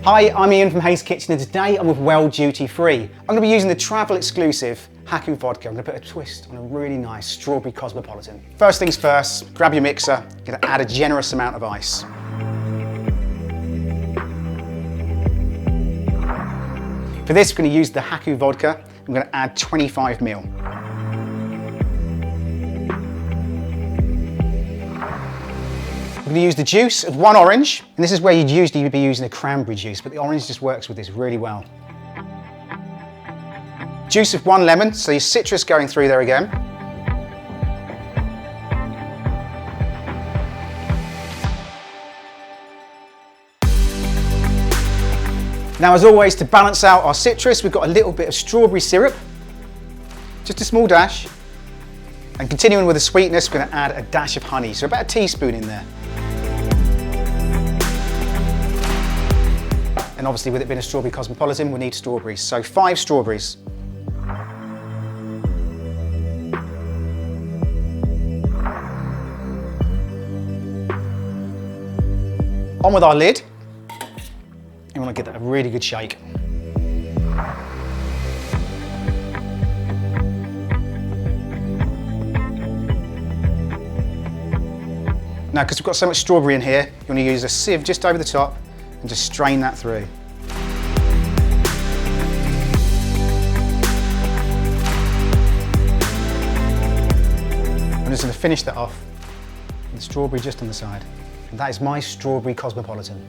Hi, I'm Ian from Hayes Kitchen and today I'm with Well Duty Free. I'm going to be using the travel exclusive Haku vodka. I'm going to put a twist on a really nice strawberry cosmopolitan. First things first, grab your mixer, I'm going to add a generous amount of ice. For this, we're going to use the Haku vodka. I'm going to add 25 ml. We're going to use the juice of one orange, and this is where you'd usually be using a cranberry juice, but the orange just works with this really well. Juice of one lemon, so your citrus going through there again. Now, as always, to balance out our citrus, we've got a little bit of strawberry syrup, just a small dash. And continuing with the sweetness, we're going to add a dash of honey, so about a teaspoon in there. And obviously, with it being a strawberry cosmopolitan, we need strawberries, so 5 strawberries. On with our lid. You want to give that a really good shake. Now, because we've got so much strawberry in here, you want to use a sieve just over the top and just strain that through. I'm just going to finish that off with the strawberry just on the side. And that is my strawberry cosmopolitan.